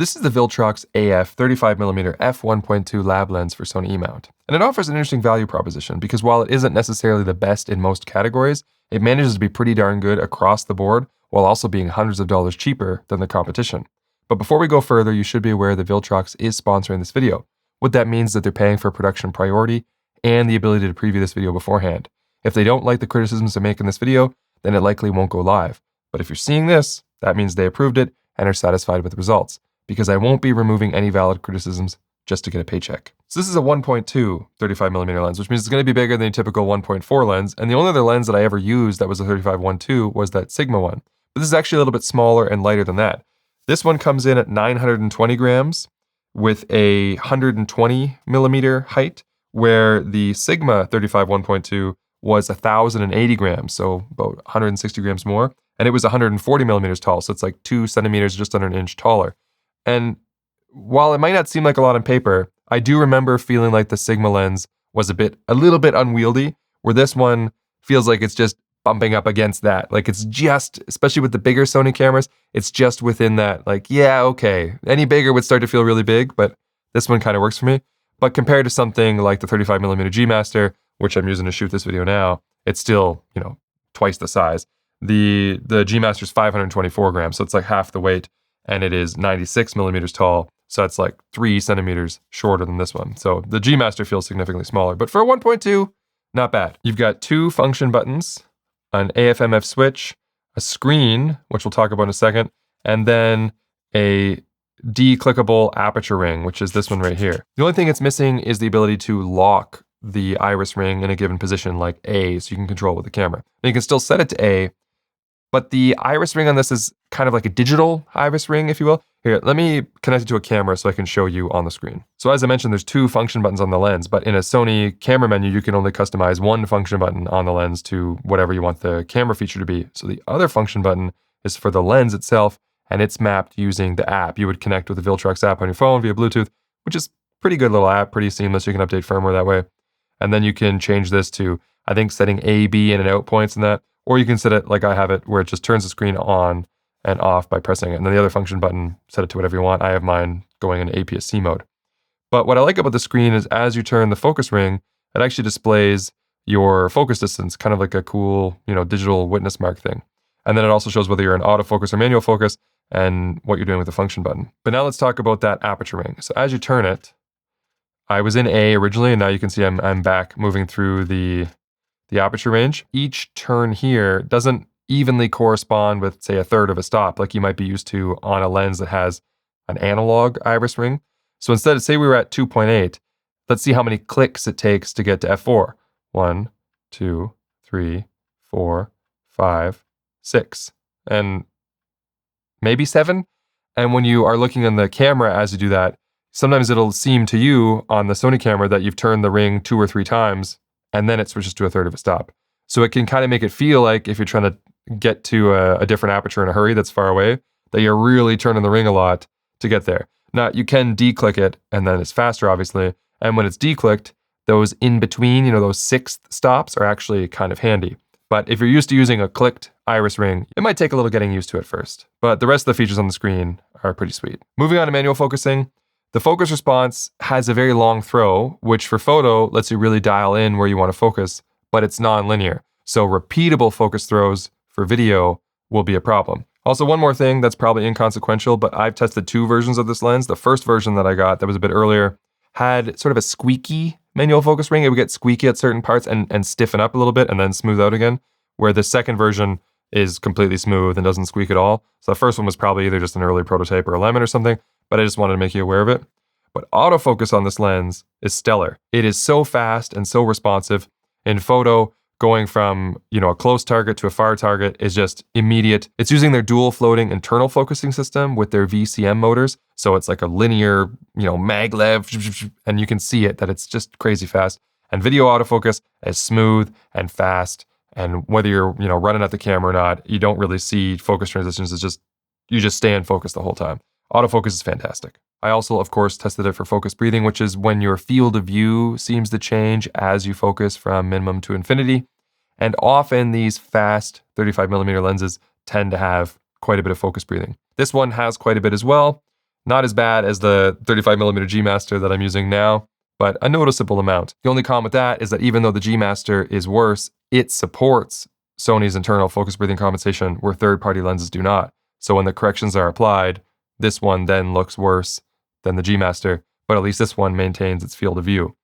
This is the Viltrox AF 35mm f1.2 lab lens for Sony E mount. And it offers an interesting value proposition because while it isn't necessarily the best in most categories, it manages to be pretty darn good across the board while also being hundreds of dollars cheaper than the competition. But before we go further, you should be aware that Viltrox is sponsoring this video. What that means is that they're paying for production priority and the ability to preview this video beforehand. If they don't like the criticisms I make in this video, then it likely won't go live. But if you're seeing this, that means they approved it and are satisfied with the results, because I won't be removing any valid criticisms just to get a paycheck. So this is a 1.2 35mm lens, which means it's going to be bigger than a typical 1.4 lens, and the only other lens that I ever used that was a 35-1.2 was that Sigma one. But this is actually a little bit smaller and lighter than that. This one comes in at 920 grams with a 120mm height, where the Sigma 35-1.2 was 1,080 grams, so about 160 grams more, and it was 140mm tall, so it's like 2 centimeters, just under an inch taller. And while it might not seem like a lot on paper, I do remember feeling like the Sigma lens was a little bit unwieldy, where this one feels like it's just bumping up against that. Like it's just, especially with the bigger Sony cameras, it's just within that, like, yeah, okay. Any bigger would start to feel really big, but this one kind of works for me. But compared to something like the 35mm G Master, which I'm using to shoot this video now, it's still, twice the size. The G Master is 524 grams, so it's like half the weight, and it is 96mm tall, so it's like 3 centimeters shorter than this one. So the G Master feels significantly smaller, but for a 1.2, not bad. You've got 2 function buttons, an AF/MF switch, a screen, which we'll talk about in a second, and then a declickable aperture ring, which is this one right here. The only thing it's missing is the ability to lock the iris ring in a given position, like A, so you can control it with the camera. And you can still set it to A, but the iris ring on this is kind of like a digital iris ring, if you will. Here, let me connect it to a camera so I can show you on the screen. So as I mentioned, there's 2 function buttons on the lens, but in a Sony camera menu, you can only customize 1 function button on the lens to whatever you want the camera feature to be. So the other function button is for the lens itself, and it's mapped using the app. You would connect with the Viltrox app on your phone via Bluetooth, which is pretty good little app, pretty seamless. You can update firmware that way. And then you can change this to, I think, setting A, B, in and out points and that, or you can set it like I have it, where it just turns the screen on and off by pressing it. And then the other function button, set it to whatever you want. I have mine going in APS-C mode. But what I like about the screen is as you turn the focus ring, it actually displays your focus distance, kind of like a cool, digital witness mark thing. And then it also shows whether you're in autofocus or manual focus and what you're doing with the function button. But now let's talk about that aperture ring. So as you turn it, I was in A originally, and now you can see I'm back moving through the aperture range. Each turn here doesn't evenly correspond with, say, a third of a stop, like you might be used to on a lens that has an analog iris ring. So instead, say we were at 2.8, let's see how many clicks it takes to get to f4. 1, 2, 3, 4, 5, 6, and maybe 7. And when you are looking in the camera as you do that, sometimes it'll seem to you on the Sony camera that you've turned the ring 2 or 3 times, and then it switches to a third of a stop. So it can kind of make it feel like if you're trying to get to a different aperture in a hurry that's far away, that you're really turning the ring a lot to get there. Now, you can declick it, and then it's faster, obviously. And when it's declicked, those in between, those 6th stops are actually kind of handy. But if you're used to using a clicked iris ring, it might take a little getting used to at first. But the rest of the features on the screen are pretty sweet. Moving on to manual focusing, the focus response has a very long throw, which for photo lets you really dial in where you want to focus, but it's non-linear. So repeatable focus throws for video will be a problem. Also, one more thing that's probably inconsequential, but I've tested 2 versions of this lens. The first version that I got, that was a bit earlier, had sort of a squeaky manual focus ring. It would get squeaky at certain parts and stiffen up a little bit and then smooth out again, where the second version is completely smooth and doesn't squeak at all. So the first one was probably either just an early prototype or a lemon or something, but I just wanted to make you aware of it. But autofocus on this lens is stellar. It is so fast and so responsive. In photo, going from, a close target to a far target is just immediate. It's using their dual floating internal focusing system with their VCM motors. So it's like a linear, maglev, and you can see it that it's just crazy fast. And video autofocus is smooth and fast. And whether you're, running at the camera or not, you don't really see focus transitions. You just stay in focus the whole time. Autofocus is fantastic. I also, of course, tested it for focus breathing, which is when your field of view seems to change as you focus from minimum to infinity. And often these fast 35mm lenses tend to have quite a bit of focus breathing. This one has quite a bit as well. Not as bad as the 35mm G Master that I'm using now, but a noticeable amount. The only con with that is that even though the G Master is worse, it supports Sony's internal focus breathing compensation where third-party lenses do not. So when the corrections are applied, this one then looks worse than the G Master, but at least this one maintains its field of view.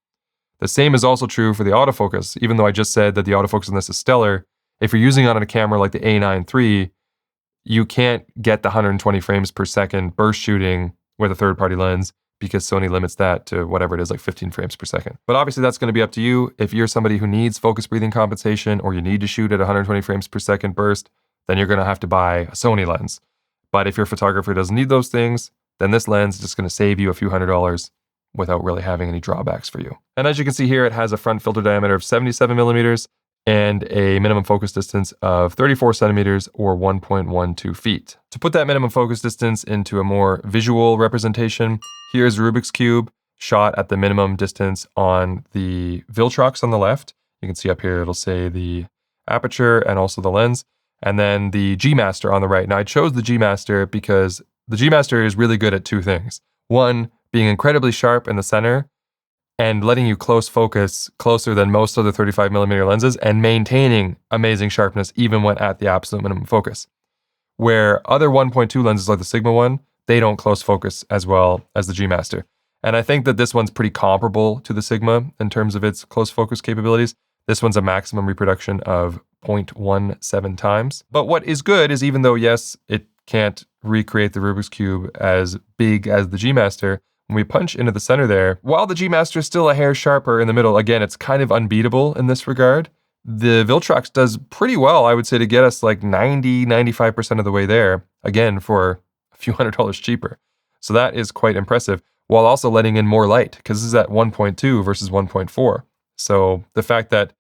The same is also true for the autofocus. Even though I just said that the autofocus on this is stellar, if you're using it on a camera like the A9 III, you can't get the 120 frames per second burst shooting with a third-party lens because Sony limits that to whatever it is, like 15 frames per second. But obviously that's going to be up to you. If you're somebody who needs focus breathing compensation or you need to shoot at 120 frames per second burst, then you're going to have to buy a Sony lens. But if your photographer doesn't need those things, then this lens is just going to save you a few $100s without really having any drawbacks for you. And as you can see here, it has a front filter diameter of 77mm and a minimum focus distance of 34 centimeters or 1.12 feet. To put that minimum focus distance into a more visual representation, here's Rubik's Cube shot at the minimum distance on the Viltrox on the left. You can see up here, it'll say the aperture and also the lens. And then the G Master on the right. Now I chose the G Master because the G Master is really good at two things. One, being incredibly sharp in the center and letting you close focus closer than most other 35mm lenses and maintaining amazing sharpness even when at the absolute minimum focus. Where other 1.2 lenses like the Sigma one, they don't close focus as well as the G Master. And I think that this one's pretty comparable to the Sigma in terms of its close focus capabilities. This one's a maximum reproduction of 0.17 times. But what is good is even though, yes, it can't recreate the Rubik's Cube as big as the G Master, when we punch into the center there, while the G Master is still a hair sharper in the middle, again, it's kind of unbeatable in this regard. The Viltrox does pretty well, I would say, to get us like 90-95% of the way there, again, for a few $100s cheaper. So that is quite impressive, while also letting in more light, because this is at 1.2 versus 1.4. So the fact that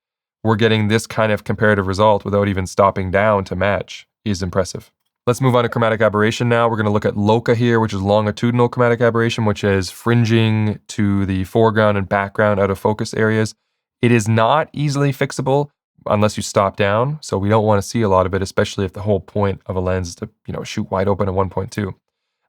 we're getting this kind of comparative result without even stopping down to match is impressive. Let's move on to chromatic aberration now. We're going to look at Bokeh here, which is longitudinal chromatic aberration, which is fringing to the foreground and background out of focus areas. It is not easily fixable unless you stop down, so we don't want to see a lot of it, especially if the whole point of a lens is to, shoot wide open at 1.2.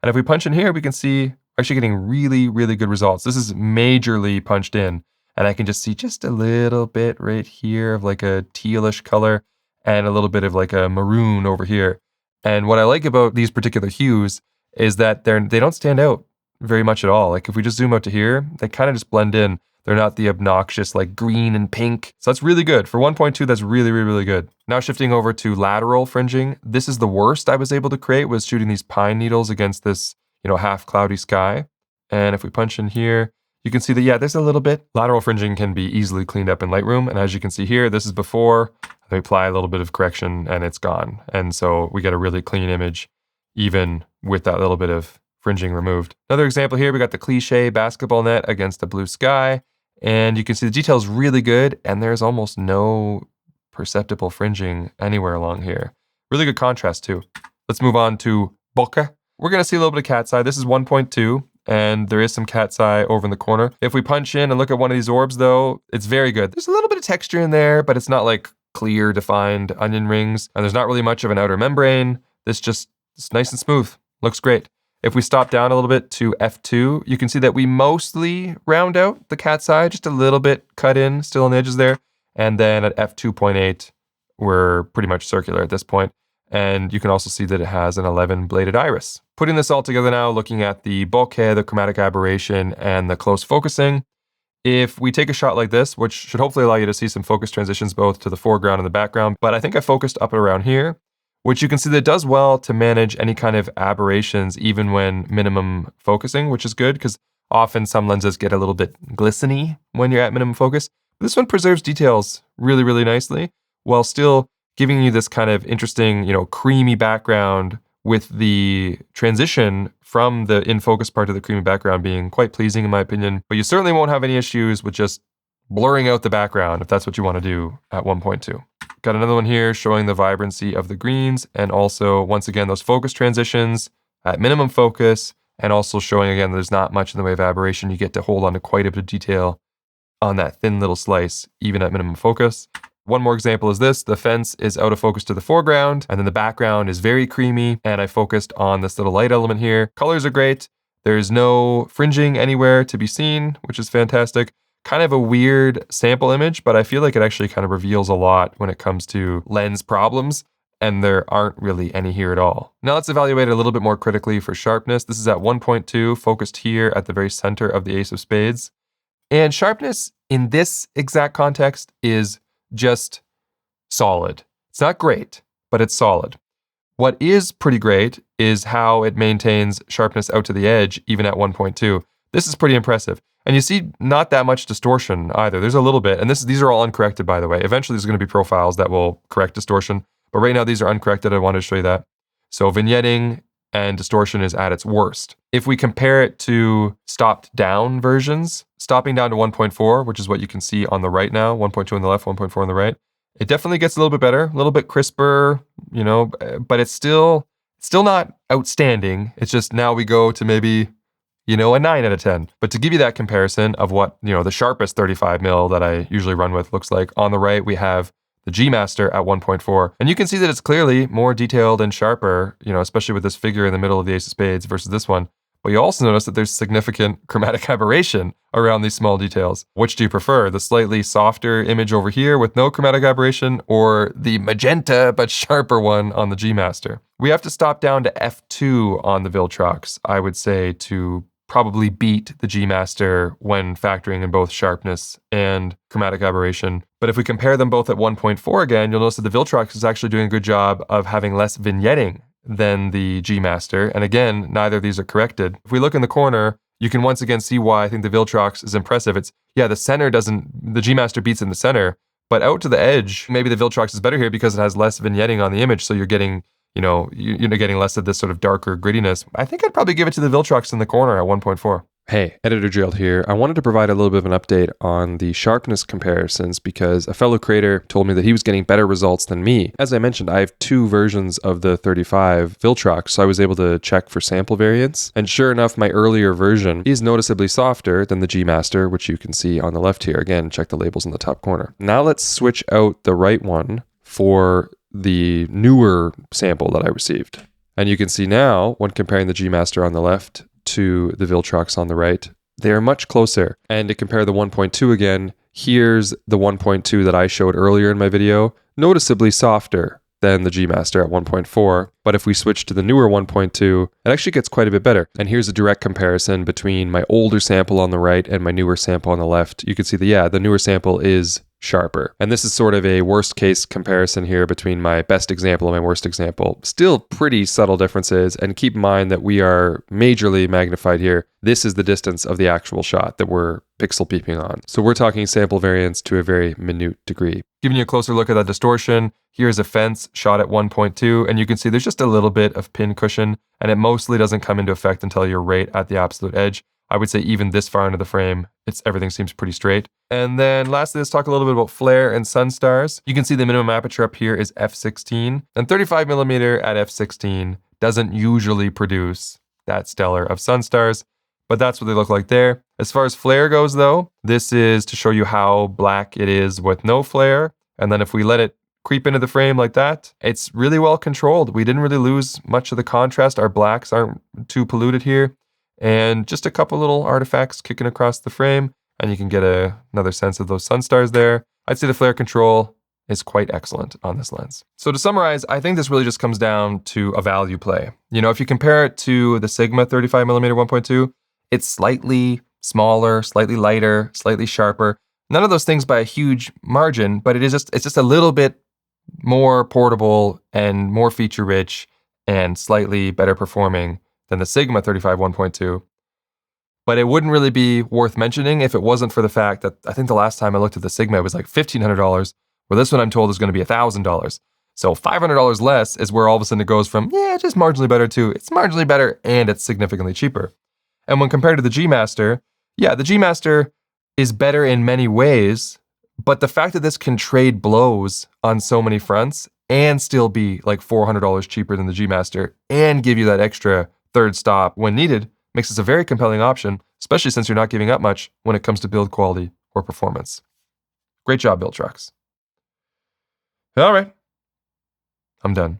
And if we punch in here, we can see we're actually getting really, really good results. This is majorly punched in, and I can just see just a little bit right here of like a tealish color and a little bit of like a maroon over here. And what I like about these particular hues is that they don't stand out very much at all. Like if we just zoom out to here, they kind of just blend in. They're not the obnoxious like green and pink. So that's really good. For 1.2, that's really, really, really good. Now shifting over to lateral fringing. This is the worst I was able to create, was shooting these pine needles against this, half cloudy sky. And if we punch in here, you can see that, yeah, there's a little bit. Lateral fringing can be easily cleaned up in Lightroom. And as you can see here, this is before. We apply a little bit of correction and it's gone. And so we get a really clean image, even with that little bit of fringing removed. Another example here, we got the cliche basketball net against the blue sky. And you can see the detail is really good. And there's almost no perceptible fringing anywhere along here. Really good contrast too. Let's move on to Bokeh. We're going to see a little bit of cat's eye. This is 1.2. And there is some cat's eye over in the corner. If we punch in and look at one of these orbs though, it's very good. There's a little bit of texture in there, but it's not like clear, defined onion rings. And there's not really much of an outer membrane. It's nice and smooth. Looks great. If we stop down a little bit to f2, you can see that we mostly round out the cat's eye, just a little bit cut in, still on the edges there. And then at f2.8, we're pretty much circular at this point. And you can also see that it has an 11-bladed iris. Putting this all together now, looking at the bokeh, the chromatic aberration, and the close focusing, if we take a shot like this, which should hopefully allow you to see some focus transitions both to the foreground and the background, but I think I focused up around here, which you can see that does well to manage any kind of aberrations even when minimum focusing, which is good because often some lenses get a little bit glisteny when you're at minimum focus. This one preserves details really, really nicely while still giving you this kind of interesting, creamy background with the transition from the in-focus part of the creamy background being quite pleasing in my opinion. But you certainly won't have any issues with just blurring out the background if that's what you want to do at 1.2. Got another one here showing the vibrancy of the greens and also, once again, those focus transitions at minimum focus and also showing, again, there's not much in the way of aberration. You get to hold on to quite a bit of detail on that thin little slice, even at minimum focus. One more example is this. The fence is out of focus to the foreground, and then the background is very creamy, and I focused on this little light element here. Colors are great, There's no fringing anywhere to be seen, which is fantastic. Kind of a weird sample image, but I feel like it actually kind of reveals a lot when it comes to lens problems, and there aren't really any here at all. Now let's evaluate it a little bit more critically for sharpness. This is at 1.2, focused here at the very center of the ace of spades. And sharpness in this exact context is just solid. It's not great, but it's solid. What is pretty great is how it maintains sharpness out to the edge, even at 1.2. This is pretty impressive. And you see not that much distortion either. There's a little bit, and these are all uncorrected, by the way. Eventually there's going to be profiles that will correct distortion, but right now these are uncorrected. I wanted to show you that. So vignetting and distortion is at its worst. If we compare it to stopped down versions, stopping down to 1.4, which is what you can see on the right now, 1.2 on the left, 1.4 on the right, it definitely gets a little bit better, a little bit crisper, you know, but it's still not outstanding. It's just now we go to maybe, you know, a 9 out of 10. But to give you that comparison of what, you know, the sharpest 35mm that I usually run with looks like, on the right we have the G Master at 1.4. And you can see that it's clearly more detailed and sharper, you know, especially with this figure in the middle of the ace of spades versus this one. But you also notice that there's significant chromatic aberration around these small details. Which do you prefer? The slightly softer image over here with no chromatic aberration, or the magenta but sharper one on the G Master? We have to stop down to F2 on the Viltrox, I would say, to probably beat the G Master when factoring in both sharpness and chromatic aberration. But if we compare them both at 1.4 again, you'll notice that the Viltrox is actually doing a good job of having less vignetting than the G Master. And again, neither of these are corrected. If we look in the corner, you can once again see why I think the Viltrox is impressive. It's, yeah, the G Master beats in the center, but out to the edge, maybe the Viltrox is better here because it has less vignetting on the image, so you're getting, you know, you're getting less of this sort of darker grittiness. I think I'd probably give it to the Viltrox in the corner at 1.4. Hey, Editor Gerald here. I wanted to provide a little bit of an update on the sharpness comparisons because a fellow creator told me that he was getting better results than me. As I mentioned, I have two versions of the 35 Viltrox, so I was able to check for sample variance. And sure enough, my earlier version is noticeably softer than the G Master, which you can see on the left here. Again, check the labels in the top corner. Now let's switch out the right one for the newer sample that I received. And you can see now, when comparing the G Master on the left to the Viltrox on the right, they are much closer. And to compare the 1.2 again, here's the 1.2 that I showed earlier in my video, noticeably softer than the G Master at 1.4. But if we switch to the newer 1.2, it actually gets quite a bit better. And here's a direct comparison between my older sample on the right and my newer sample on the left. You can see that, the newer sample is sharper. And this is sort of a worst case comparison here between my best example and my worst example. Still pretty subtle differences, and keep in mind that we are majorly magnified here. This is the distance of the actual shot that we're pixel peeping on. So we're talking sample variance to a very minute degree. Giving you a closer look at that distortion, here's a fence shot at 1.2, and you can see there's just a little bit of pin cushion, and it mostly doesn't come into effect until you're right at the absolute edge. I would say even this far into the frame, everything seems pretty straight. And then lastly, let's talk a little bit about flare and Sunstars. You can see the minimum aperture up here is f16, and 35mm at f16 doesn't usually produce that stellar of Sunstars, but that's what they look like there. As far as flare goes though, this is to show you how black it is with no flare. And then if we let it creep into the frame like that, it's really well controlled. We didn't really lose much of the contrast. Our blacks aren't too polluted here. And just a couple little artifacts kicking across the frame, and you can get another sense of those Sunstars there. I'd say the flare control is quite excellent on this lens. So to summarize, I think this really just comes down to a value play. You know, if you compare it to the Sigma 35mm 1.2, it's slightly smaller, slightly lighter, slightly sharper. None of those things by a huge margin, but it's just a little bit more portable and more feature rich and slightly better performing than the Sigma 35 1.2. But it wouldn't really be worth mentioning if it wasn't for the fact that I think the last time I looked at the Sigma, it was like $1,500, where this one I'm told is going to be $1,000. So $500 less is where all of a sudden it goes from, yeah, just marginally better to it's marginally better and it's significantly cheaper. And when compared to the G Master, yeah, the G Master is better in many ways, but the fact that this can trade blows on so many fronts and still be like $400 cheaper than the G Master and give you that extra third stop when needed makes this a very compelling option, especially since you're not giving up much when it comes to build quality or performance. Great job, Viltrox. All right, I'm done.